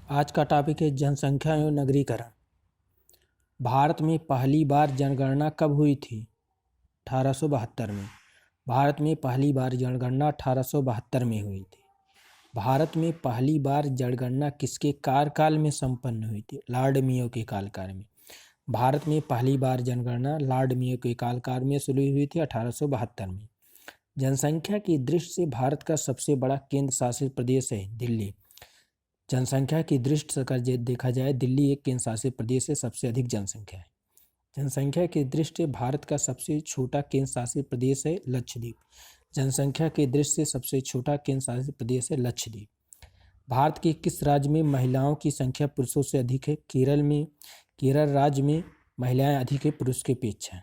आज का टॉपिक है जनसंख्या एवं नगरीकरण। भारत में पहली बार जनगणना कब हुई थी? 1872 में। भारत में पहली बार जनगणना 1872 में हुई थी। भारत में पहली बार जनगणना किसके कार्यकाल में संपन्न हुई थी? लॉर्ड मेयो के कार्यकाल में। भारत में पहली बार जनगणना लॉर्ड मेयो के कार्यकाल में शुरू हुई थी 1872 में। जनसंख्या की दृष्टि से भारत का सबसे बड़ा केंद्र शासित प्रदेश है दिल्ली। जनसंख्या की दृष्टि से अगर देखा जाए, दिल्ली एक केंद्र शासित प्रदेश है, सबसे अधिक जनसंख्या है। जनसंख्या की दृष्टि से भारत का सबसे छोटा केंद्र शासित प्रदेश है लक्षद्वीप। जनसंख्या की दृष्टि से सबसे छोटा केंद्र शासित प्रदेश है लक्षद्वीप। भारत के किस राज्य में महिलाओं की संख्या पुरुषों से अधिक है? केरल में। केरल राज्य में महिलाएं अधिक है पुरुष के अपेक्षा।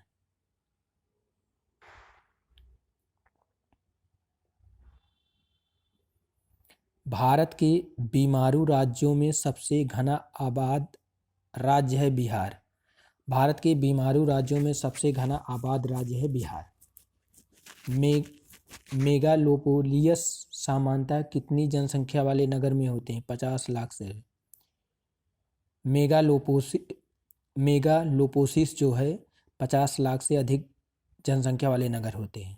भारत के बीमारू राज्यों में सबसे घना आबाद राज्य है बिहार। भारत के बीमारू राज्यों में सबसे घना आबाद राज्य है बिहार। मेगालोपोलियस सामान्यतः कितनी जनसंख्या वाले नगर में होते हैं? 50 लाख से। मेगालोपोसिस जो है 50 लाख से अधिक जनसंख्या वाले नगर होते हैं।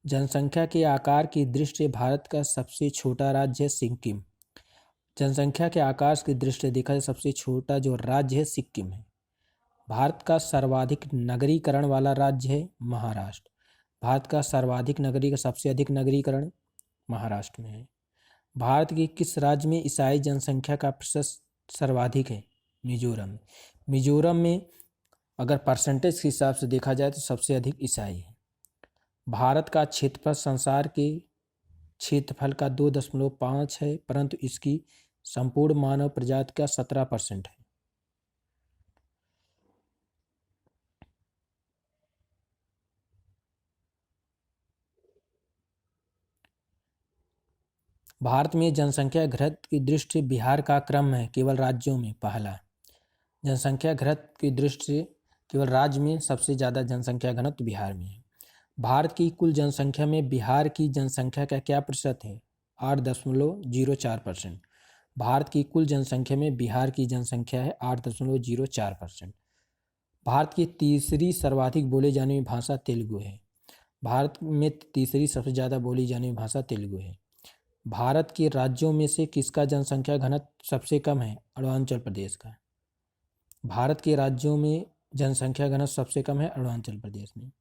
जनसंख्या के आकार की दृष्टि से भारत का सबसे छोटा राज्य है सिक्किम। जनसंख्या के आकार की दृष्टि से देखा जाए सबसे छोटा जो राज्य है सिक्किम है। भारत का सर्वाधिक नगरीकरण वाला राज्य है महाराष्ट्र। भारत का सर्वाधिक सबसे अधिक नगरीकरण महाराष्ट्र में है। भारत के किस राज्य में ईसाई जनसंख्या का प्रतिशत सर्वाधिक है? मिजोरम। मिजोरम में अगर परसेंटेज के हिसाब से देखा जाए तो सबसे अधिक ईसाई है। भारत का क्षेत्रफल संसार के क्षेत्रफल का 2.5 है, परंतु इसकी संपूर्ण मानव प्रजाति का 17% है। भारत में जनसंख्या घनत्व की दृष्टि से बिहार का क्रम है केवल राज्यों में पहला। जनसंख्या घनत्व की दृष्टि से केवल राज्य में सबसे ज़्यादा जनसंख्या घनत्व बिहार में है। भारत की कुल जनसंख्या में बिहार की जनसंख्या का क्या प्रतिशत है? 8.04%। भारत की कुल जनसंख्या में बिहार की जनसंख्या है 8.04%। भारत की तीसरी सर्वाधिक बोले जाने वाली भाषा तेलुगु है। भारत में तीसरी सबसे ज़्यादा बोली जाने वाली भाषा तेलुगु है। भारत के राज्यों में से किसका जनसंख्या घनत्व सबसे कम है? अरुणाचल प्रदेश का। भारत के राज्यों में जनसंख्या घनत्व सबसे कम है अरुणाचल प्रदेश में।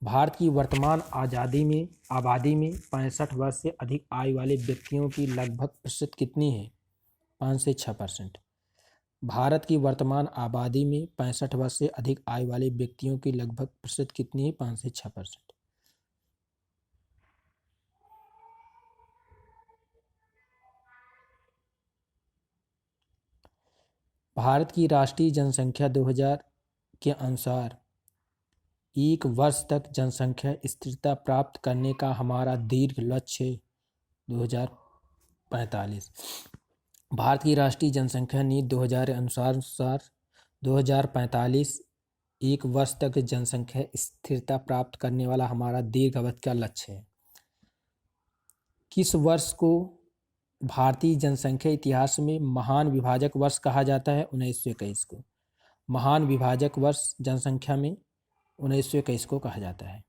भारत की वर्तमान आबादी में 65 वर्ष से अधिक आयु वाले व्यक्तियों की लगभग प्रतिशत कितनी है? 5 से 6%। भारत की वर्तमान आबादी में 65 वर्ष से अधिक आयु वाले व्यक्तियों की लगभग प्रतिशत कितनी है? 5 से 6%। भारत की राष्ट्रीय जनसंख्या 2000 के अनुसार 1 वर्ष तक जनसंख्या स्थिरता प्राप्त करने का हमारा दीर्घ लक्ष्य है 2045। भारत की राष्ट्रीय जनसंख्या नीति 2000 अनुसार 2045 1 वर्ष तक जनसंख्या स्थिरता प्राप्त करने वाला हमारा दीर्घ अवधि का लक्ष्य है। किस वर्ष को भारतीय जनसंख्या इतिहास में महान विभाजक वर्ष कहा जाता है? 1921 को। महान विभाजक वर्ष जनसंख्या में 1921 को कहा जाता है।